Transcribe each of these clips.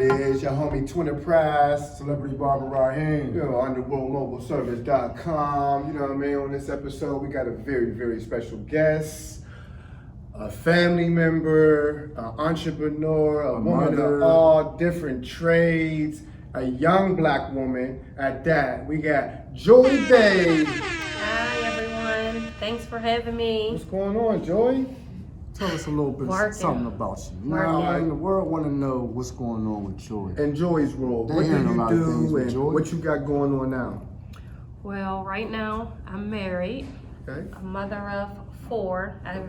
it is, your homie Twinz Price, Celebrity Barber Raheem, underworldmobileservice.com. You know what I mean? On this episode, we got a very, very special guest, a family member, an entrepreneur, a woman of all different trades, a young black woman at that. We got Joy Bey. Hi everyone, thanks for having me. What's going on, Joy? Tell us a little bit something about you. Now, the world want to know what's going on with Joy. And Joy's role. What do you do and what you got going on now? Well, right now I'm married. Okay. A mother of 4. I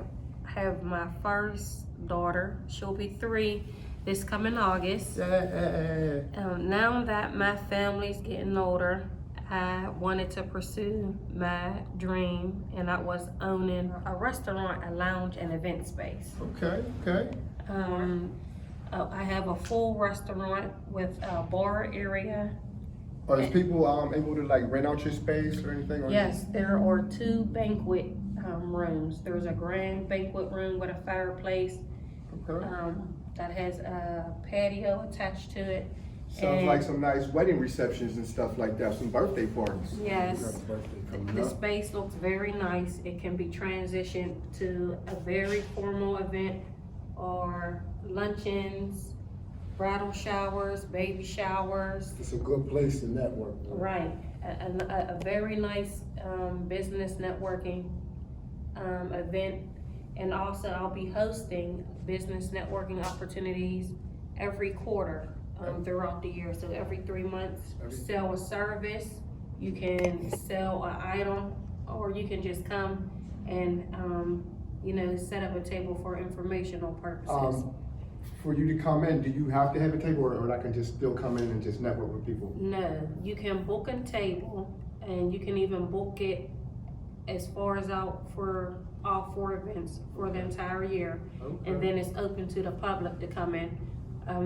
have my first daughter. She'll be 3 this coming August. Now that my family's getting older, I wanted to pursue my dream, and that was owning a restaurant, a lounge, and event space. Okay. I have a full restaurant with a bar area. Are people able to like rent out your space or anything? Or Yes, there are 2 banquet rooms. There's a grand banquet room with a fireplace that has a patio attached to it. Sounds like some nice wedding receptions and stuff like that, some birthday parties. Yes, the space looks very nice. It can be transitioned to a very formal event or luncheons, bridal showers, baby showers. It's a good place to network. Right, a very nice business networking event. And also I'll be hosting business networking opportunities every quarter. Throughout the year, so every 3 months, sell a service, you can sell an item, or you can just come and set up a table for informational purposes. For you to come in, do you have to have a table, or I can just still come in and just network with people? No, you can book a table, and you can even book it as far as out for all 4 events for the entire year, and then it's open to the public to come in.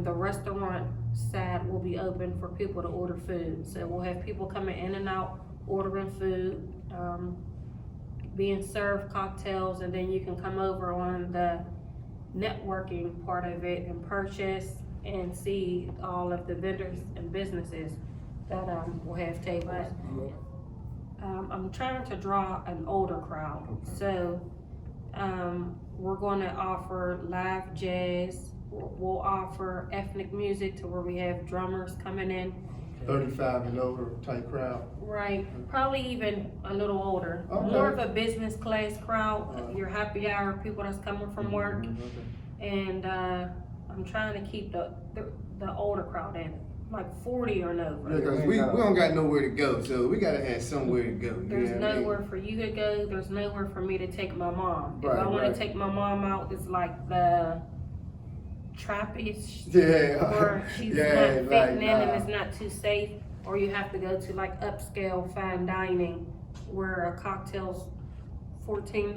The restaurant side will be open for people to order food. So we'll have people coming in and out, ordering food, being served cocktails, and then you can come over on the networking part of it and purchase and see all of the vendors and businesses that will have tables. I'm trying to draw an older crowd. So we're going to offer live jazz. We'll offer ethnic music to where we have drummers coming in. 35 and over type crowd. Right, probably even a little older. More of a business class crowd, your happy hour people that's coming from work. And I'm trying to keep the older crowd in, like 40 or over. Yeah, because we don't got nowhere to go, so we gotta have somewhere to go. There's nowhere for you to go, there's nowhere for me to take my mom. If I want to take my mom out, it's like the Trappist, or she's not fitting in and it's not too safe, or you have to go to like upscale fine dining where a cocktail's $14.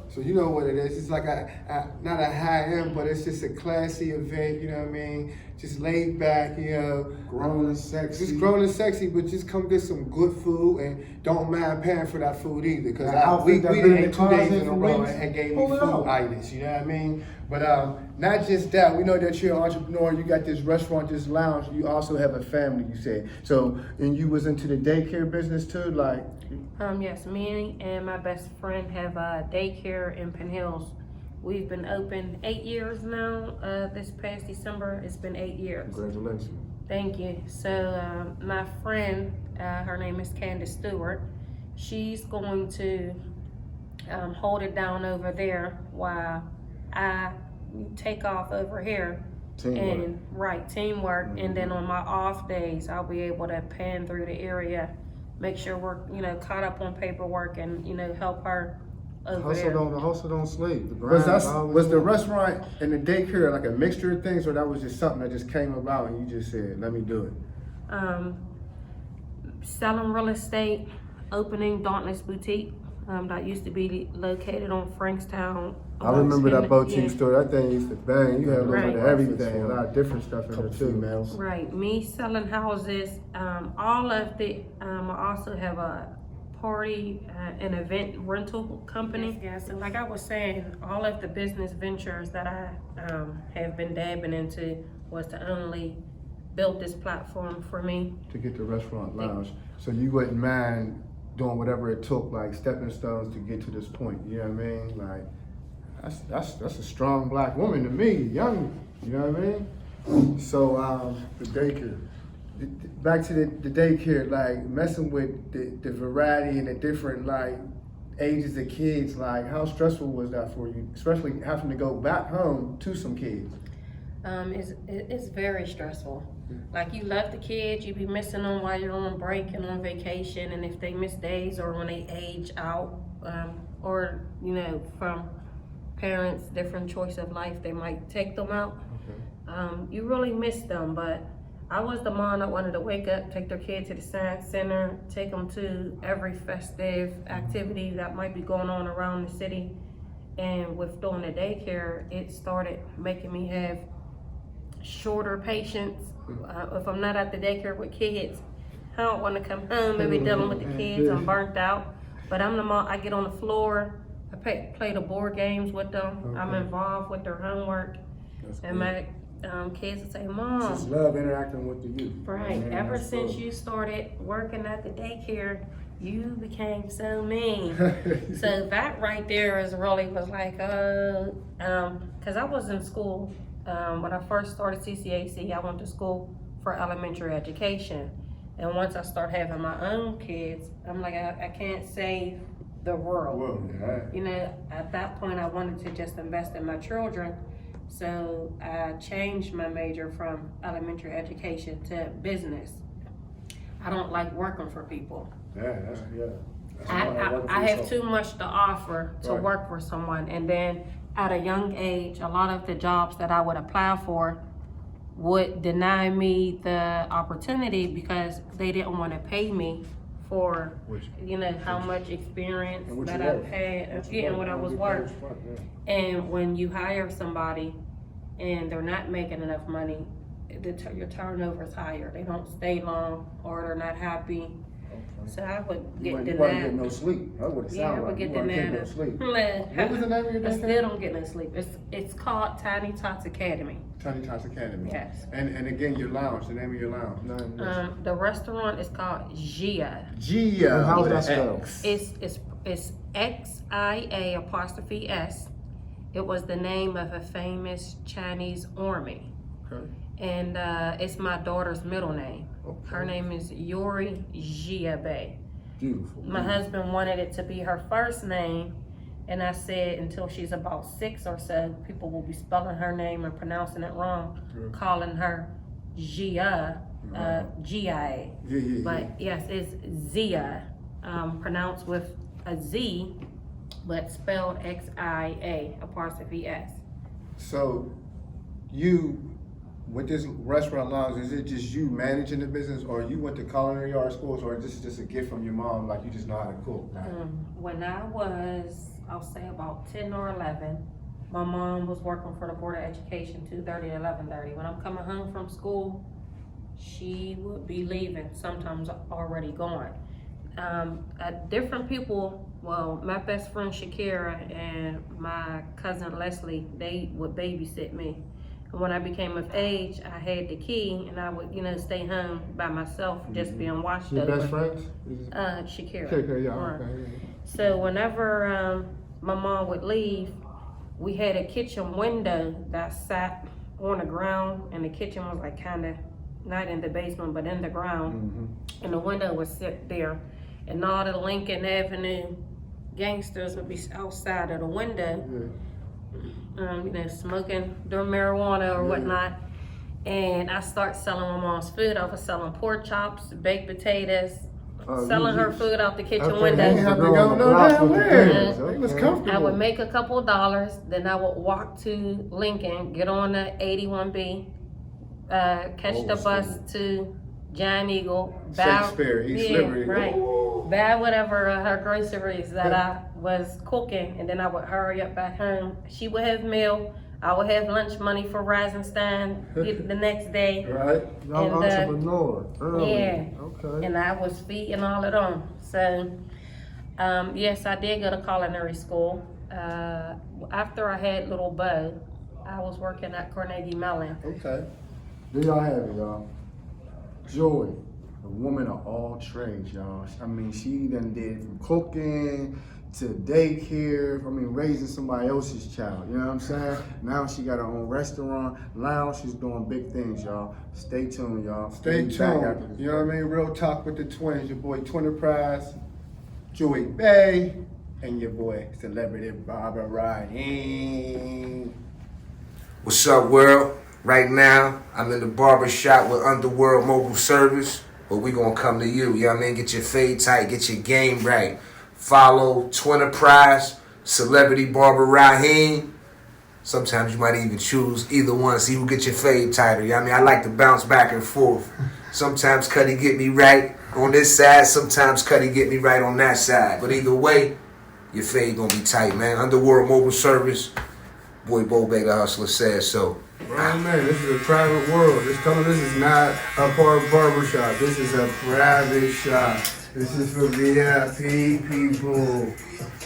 So you know what it is. It's like not a high end, but it's just a classy event. You know what I mean? Just laid back. Grown and sexy. Just grown and sexy, but just come get some good food and don't mind paying for that food either. Because we did 2 days in a row and gave me food items. You know what I mean? But not just that. We know that you're an entrepreneur. You got this restaurant, this lounge. You also have a family. You said so, and you was into the daycare business too, like. Yes, me and my best friend have a daycare in Penn Hills. We've been open 8 years now. This past December, it's been 8 years. Congratulations. Thank you. So my friend, her name is Candace Stewart. She's going to hold it down over there while I take off over here. Teamwork. And then on my off days, I'll be able to pan through the area, make sure we're caught up on paperwork, and help her over there. Hustle don't sleep. Was the restaurant and the daycare like a mixture of things, or that was just something that just came about and you just said, let me do it? Selling real estate, opening Dauntless Boutique. That used to be located on Frankstown. I remember that boutique store. That thing used to bang. You had a little bit of everything, a lot of different stuff in there too. Right. Me selling houses. All of the. I also have a party and event rental company. Yes, and like I was saying, all of the business ventures that I have been dabbing into was to only build this platform for me. To get the restaurant lounge. So you wouldn't mind doing whatever it took, like stepping stones to get to this point, you know what I mean? Like, that's a strong black woman to me, young, you know what I mean? So, The daycare. back to the daycare, like messing with the variety and the different like ages of kids, like how stressful was that for you, especially having to go back home to some kids? It's very stressful. Like, you love the kids, you be missing them while you're on break and on vacation, and if they miss days or when they age out, or you know, from parents, different choice of life, they might take them out. Okay. You really miss them, but I was the mom that wanted to wake up, take their kid to the science center, take them to every festive activity that might be going on around the city. And with doing the daycare, it started making me have shorter patience. If I'm not at the daycare with kids, I don't want to come home and be dealing with the kids. I'm burnt out. But I'm the mom. I get on the floor. I play the board games with them. Okay. I'm involved with their homework. And my kids will say, "Mom, Just love interacting with the youth. right, Man, ever that's since cool. you started working at the daycare, you became so mean." So that right there is really was like, because I was in school, when I first started CCAC, I went to school for elementary education. And once I start having my own kids, I'm like, I can't save the world. Well, yeah. You know, at that point, I wanted to just invest in my children. So I changed my major from elementary education to business. I don't like working for people. Yeah, that's I have too much to offer to Right. work for someone. And then at a young age, a lot of the jobs that I would apply for would deny me the opportunity because they didn't want to pay me for, you know, how much experience And what that you I've worth. had, and what I was worth. And when you hire somebody and they're not making enough money, your turnover is higher. They don't stay long, or they're not happy. So I would You get wasn't denied. getting no sleep. That's what it Yeah, I sounded would like. get You wasn't getting no denied. sleep. What was the name of your I daycare? still don't get no sleep. It's called Tiny Tots Academy. Tiny Tots Academy. Yes. And again, your lounge, the name of your lounge. The restaurant is called Gia. Gia. And how's with that an spelled? X. It's XIA''S. It was the name of a famous Chinese army. Okay. And it's my daughter's middle name. Okay. Her name is Joy Bey. Beautiful. My husband wanted it to be her first name, and I said until she's about 6 or so, people will be spelling her name and pronouncing it wrong, calling her Gia, Gia. Yeah. But yes, it's Zia, pronounced with a Z, but spelled XIA''S. So, you, with this restaurant lounge, is it just you managing the business, or you went to culinary art schools, or this is just a gift from your mom, like you just know how to cook? When I was, I'll say about 10 or 11, my mom was working for the Board of Education 2:30 to 11:30. When I'm coming home from school, she would be leaving, sometimes already gone. Different people, well, my best friend Shakira and my cousin Leslie, they would babysit me. And when I became of age, I had the key, and I would, you know, stay home by myself, just being watched Your over. best friends? Shakira. Okay, yeah, Right. okay. So whenever my mom would leave, we had a kitchen window that sat on the ground, and the kitchen was like kind of not in the basement, but in the ground. And the window would sit there, and all the Lincoln Avenue gangsters would be outside of the window, you know, smoking their marijuana or whatnot. And I start selling my mom's food. I was selling pork chops, baked potatoes, selling her food out the kitchen window. You have to go no damn where. It was comfortable. I would make a couple of dollars, then I would walk to Lincoln, get on the 81B, catch the bus to Giant Eagle, Shakespeare, East Liberty. right, buy whatever her groceries that I was cooking, and then I would hurry up back home. She would have meal, I would have lunch money for Risenstein the next day. Right. Young And, entrepreneur. Early. yeah. Okay. And I was feeding all of them. So, yes, I did go to culinary school. After I had little Bo, I was working at Carnegie Mellon. Okay. There y'all have it, y'all. Joy, a woman of all trades, y'all. I mean, she done did from cooking to daycare, raising somebody else's child, you know what I'm saying? Now she got her own restaurant, lounge, she's doing big things, y'all. Stay tuned, y'all. Stay tuned. You know what I mean? Real talk with the twins. Your boy Twinz, Joy Bey, and your boy Celebrity Barbara Ryan. What's up, world? Right now, I'm in the barber shop with Underworld Mobile Service, but we gonna come to you. You know what I mean? Get your fade tight, get your game right. Follow Twinz, Celebrity Barber Raheem. Sometimes you might even choose either one, see who get your fade tighter. You know what I mean? I like to bounce back and forth. Sometimes Cuddy get me right on this side, sometimes Cuddy get me right on that side. But either way, your fade gonna be tight, man. Underworld Mobile Service, boy Joy Bey, the hustler, says so. Right, man, this is a private world. This is not a barber shop. This is a private shop. This is for VIP people.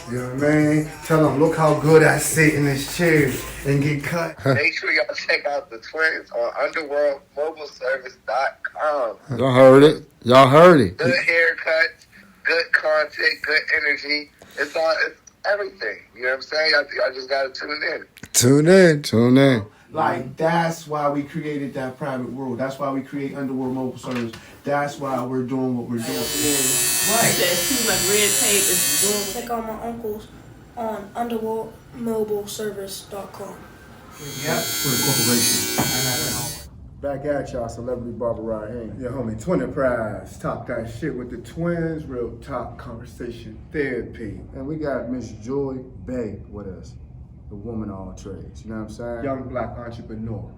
You know what I mean? Tell them, look how good I sit in this chair and get cut. Make sure y'all check out the Twinz on underworldmobileservice.com. Y'all heard it. Y'all heard it. Good haircuts, good content, good energy. It's everything. You know what I'm saying? Y'all just gotta tune in. Tune in. Like, that's why we created that private world. That's why we create Underworld Mobile Service. That's why we're doing what we're doing. Right. Too much red tape is doing. Check out my uncles on underworldmobileservice.com. Yep. For the corporation. Back at y'all, Celebrity Barber Raheem. Your homie Twinz, talk that shit with the twins, real talk conversation therapy. And we got Miss Joy Bey with us, the woman of all trades. You know what I'm saying? Young black entrepreneur.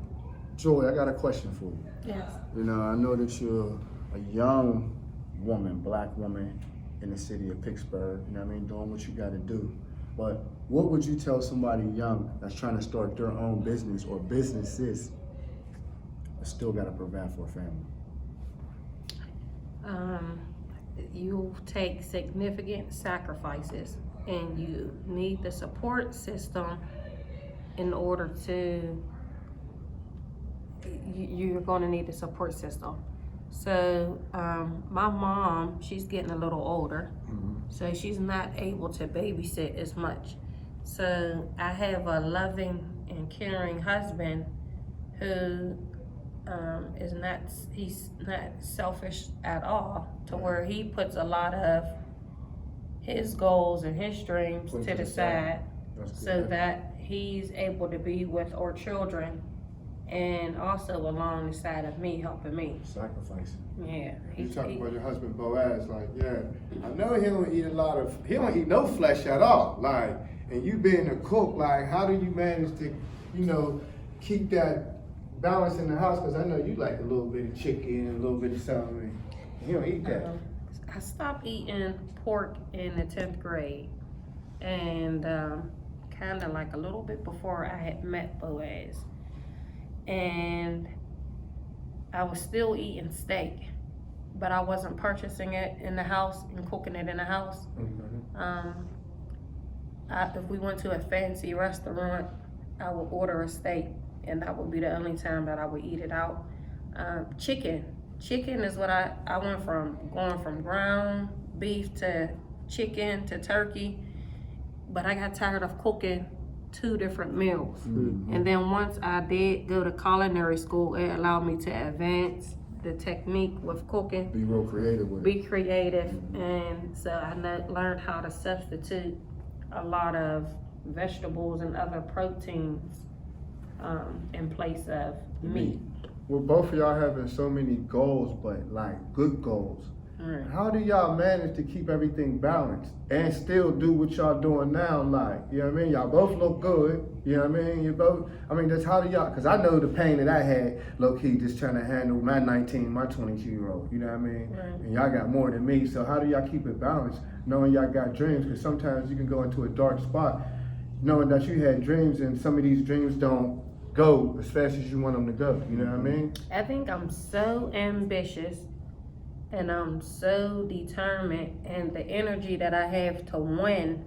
Joy, I got a question for you. Yes. You know, I know that you're a young woman, black woman in the city of Pittsburgh, you know what I mean, doing what you gotta do. But what would you tell somebody young that's trying to start their own business or businesses but still gotta provide for a family? You take significant sacrifices and you need the support system in order to, you're gonna need the support system. So my mom, she's getting a little older, so she's not able to babysit as much. So I have a loving and caring husband who he's not selfish at all, to where he puts a lot of his goals and his dreams to the side so that he's able to be with our children and also along the side of me, helping me. Sacrificing. Yeah. You talking about your husband Boaz, like, yeah, I know he don't eat he don't eat no flesh at all. Like, and you being a cook, like, how do you manage to, keep that balance in the house? Because I know you like a little bit of chicken and a little bit of something. You don't eat that. I stopped eating pork in the 10th grade, and kind of like a little bit before I had met Boaz. And I was still eating steak, but I wasn't purchasing it in the house and cooking it in the house. If we went to a fancy restaurant, I would order a steak, and that would be the only time that I would eat it out. Chicken is what I went from, going from ground beef to chicken to turkey, but I got tired of cooking 2 different meals. And then once I did go to culinary school, it allowed me to advance the technique with cooking. Be real creative with it. Be creative, and so I learned how to substitute a lot of vegetables and other proteins in place of meat. Well, both of y'all having so many goals, but like good goals. Right. How do y'all manage to keep everything balanced and still do what y'all doing now? Like, you know what I mean? Y'all both look good. You know what I mean? That's how do y'all, because I know the pain that I had, low key, just trying to handle my 19, my 22-year-old. You know what I mean? Right. And y'all got more than me. So how do y'all keep it balanced, knowing y'all got dreams? Because sometimes you can go into a dark spot, knowing that you had dreams and some of these dreams don't go as fast as you want them to go. You know what I mean? I think I'm so ambitious and I'm so determined, and the energy that I have to win,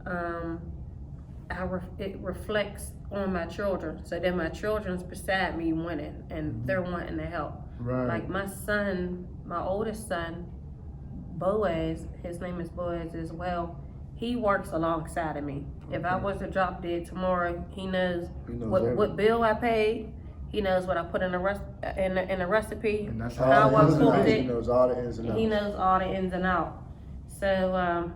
I it reflects on my children. So then my children's beside me winning, and they're wanting to help. Right. Like my son, my oldest son, Boaz, his name is Boaz as well. He works alongside of me. If I was to drop dead tomorrow, he knows what bill I paid. He knows what I put in the recipe. And that's how I cooked it. He knows all the ins and outs. He knows all the ins and outs. So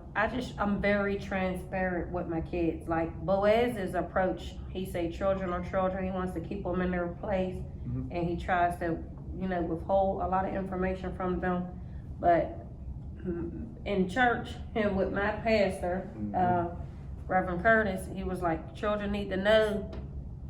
I'm very transparent with my kids. Like Boaz's approach, he say children are children. He wants to keep them in their place, and he tries to, withhold a lot of information from them. But in church, and with my pastor, Reverend Curtis, he was like, children need to know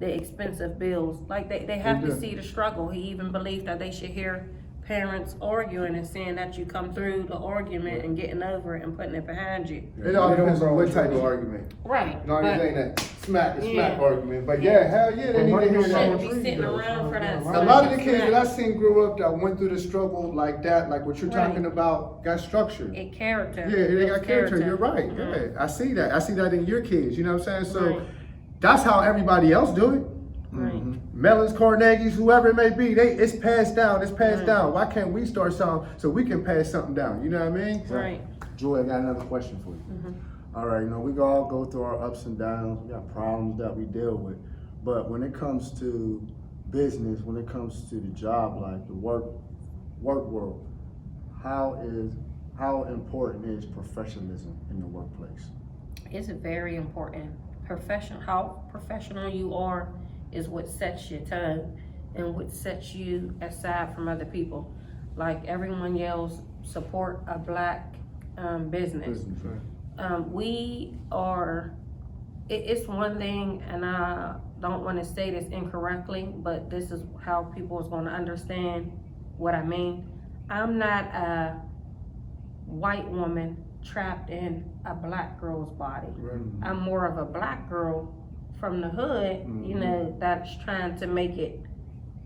the expensive bills. Like they have to see the struggle. He even believed that they should hear parents arguing and saying that you come through the argument and getting over it and putting it behind you. It all depends on what type of argument. Right. You know what I'm saying? That smack argument. But yeah, hell yeah, they need to hear You shouldn't that. be sitting around for that. A lot of the kids that I seen grew up that went through the struggle like that, like what you're talking about, got structure. It character. Yeah, they got character. You're right. Yeah, I see that. I see that in your kids. You know what I'm saying? So that's how everybody else do it. Right. Mellons, Carnegies, whoever it may be, it's passed down. It's passed down. Why can't we start something so we can pass something down? You know what I mean? Right. Joy, I got another question for you. All right, we all go through our ups and downs. We got problems that we deal with. But when it comes to business, when it comes to the job life, the work world, how important is professionalism in the workplace? It's very important. How professional you are is what sets your tone and what sets you aside from other people. Like everyone yells, support a black business. It's one thing, and I don't want to say this incorrectly, but this is how people is going to understand what I mean. I'm not a white woman trapped in a black girl's body. I'm more of a black girl from the hood, that's trying to make it,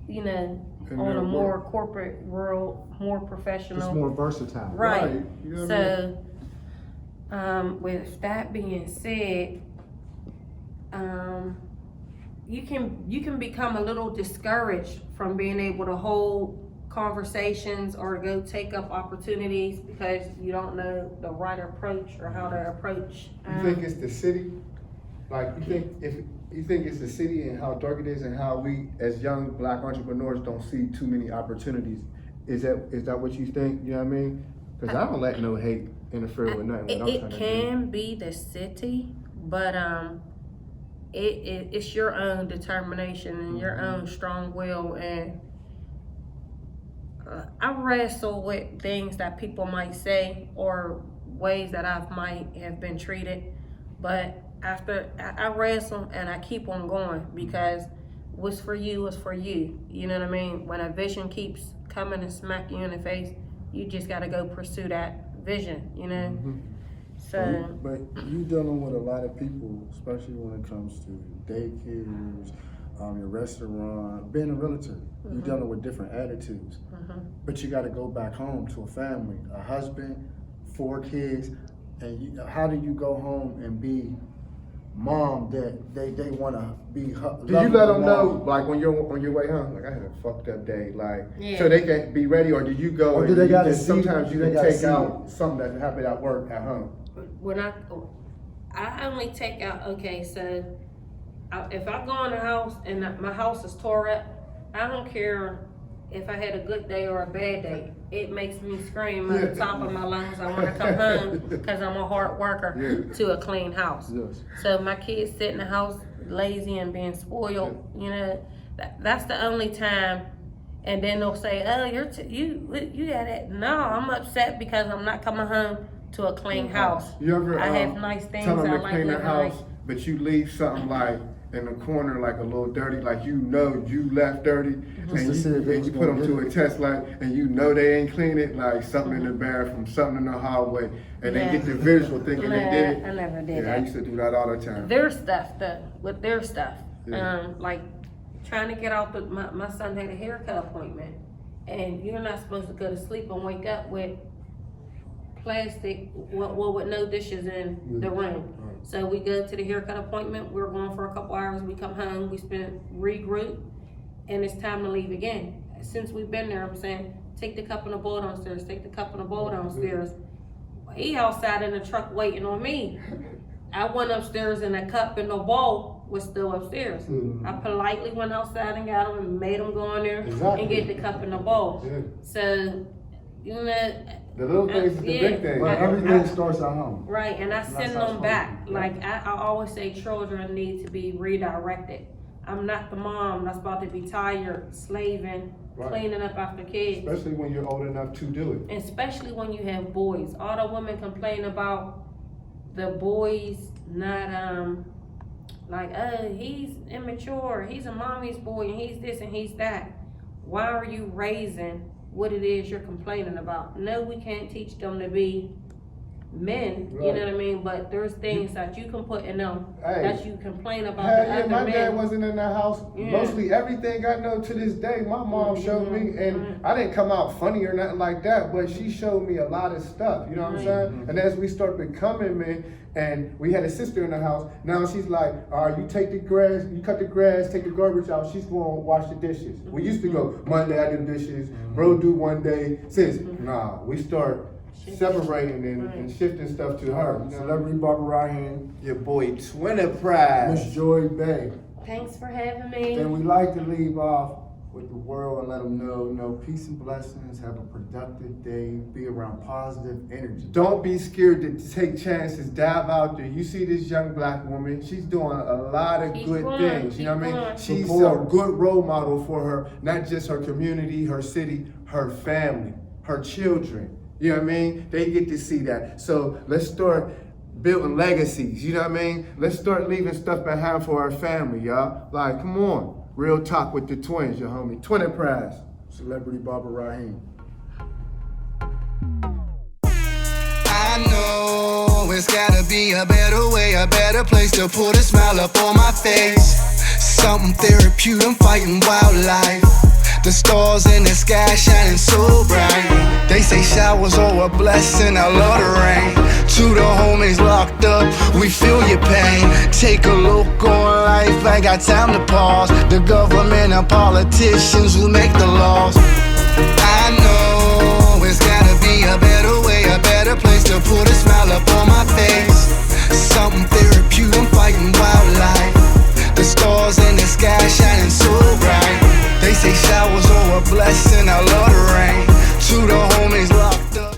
on a more corporate world, more professional. It's more versatile. Right. You know what I mean? With that being said, you can become a little discouraged from being able to hold conversations or go take up opportunities because you don't know the right approach or how to approach. You think it's the city? Like you think it's the city and how dark it is and how we as young black entrepreneurs don't see too many opportunities? Is that what you think? You know what I mean? Because I don't let no hate interfere with nothing. It can be the city, but it's your own determination and your own strong will, and I wrestle with things that people might say or ways that I might have been treated, but after I wrestle and I keep on going because what's for you is for you. You know what I mean? When a vision keeps coming and smack you in the face, you just got to go pursue that vision, So. But you dealing with a lot of people, especially when it comes to daycares, your restaurant, being a realtor. You're dealing with different attitudes. But you got to go back home to a family, a husband, 4 kids, and how do you go home and be mom that they want to be? Do you let them know, like when you're on your way home, like I had a fucked up day, so they can be ready, or do you go? Or do they got to see? Sometimes you can take out something that happened at work at home. When I only take out, so if I go in the house and my house is tore up, I don't care if I had a good day or a bad day. It makes me scream at the top of my lungs. I want to come home because I'm a hard worker to a clean house. So my kids sit in the house lazy and being spoiled, that's the only time. And then they'll say, "Oh, you got it." No, I'm upset because I'm not coming home to a clean house. You ever I have nice things. tell them I to like clean their living house, nice. but you leave something like in the corner, like a little dirty, like you left dirty, and you put them to a test, and they ain't clean it, like something in the bathroom, something in the hallway, and they get the visual thinking they did it. I never did that. I used to do that all the time. Their stuff, with their stuff, like trying to get out. My son had a haircut appointment, and you're not supposed to go to sleep and wake up with plastic, well, with no dishes in the room. So we go to the haircut appointment, we're going for a couple hours, we come home, we spend regroup, and it's time to leave again. Since we've been there, I'm saying, take the cup and the bowl downstairs, take the cup and the bowl downstairs. He outside in the truck waiting on me. I went upstairs and the cup and the bowl was still upstairs. I politely went outside and got him and made him go in there and get the cup and the bowl. So, you know, the little things is the big things. But everything starts at home. right, and I send them back. Like I always say, children need to be redirected. I'm not the mom that's about to be tired, slaving, cleaning up after kids. Especially when you're old enough to do it. And especially when you have boys. All the women complain about the boys not like, oh, he's immature, he's a mommy's boy, and he's this and he's that. Why are you raising what it is you're complaining about? No, we can't teach them to be men, you know what I mean? But there's things that you can put in them that you complain about. My dad wasn't in the house. Mostly everything I know to this day, my mom showed me, and I didn't come out funny or nothing like that, but she showed me a lot of stuff, you know what I'm saying? And as we start becoming men, and we had a sister in the house, now she's like, all right, you take the grass, you cut the grass, take the garbage out, she's going to wash the dishes. We used to go, Monday I do dishes, bro do one day, sis, nah, we start separating and shifting stuff to her. Celebrity Barbara Ryan, Your boy Twinz. Miss Joy Bey. Thanks for having me. And we like to leave off with the world and let them know, peace and blessings, have a productive day, be around positive energy. Don't be scared to take chances, dive out there. You see this young black woman, she's doing a lot of good things, you know what I mean? She's a good role model for her, not just her community, her city, her family, her children. You know what I mean? They get to see that. So let's start building legacies, you know what I mean? Let's start leaving stuff behind for our family, y'all. Like, come on. Real talk with the twins, your homie. Twinz. Celebrity Barbara Ryan. I know it's gotta be a better way, a better place to put a smile up on my face. Something therapeutic, I'm fighting wildlife. The stars in the sky shining so bright. They say showers are a blessing, I love the rain. To the homies locked up, we feel your pain. Take a look on life, I got time to pause. The government and politicians who make the laws. I know it's gotta be a better way, a better place to put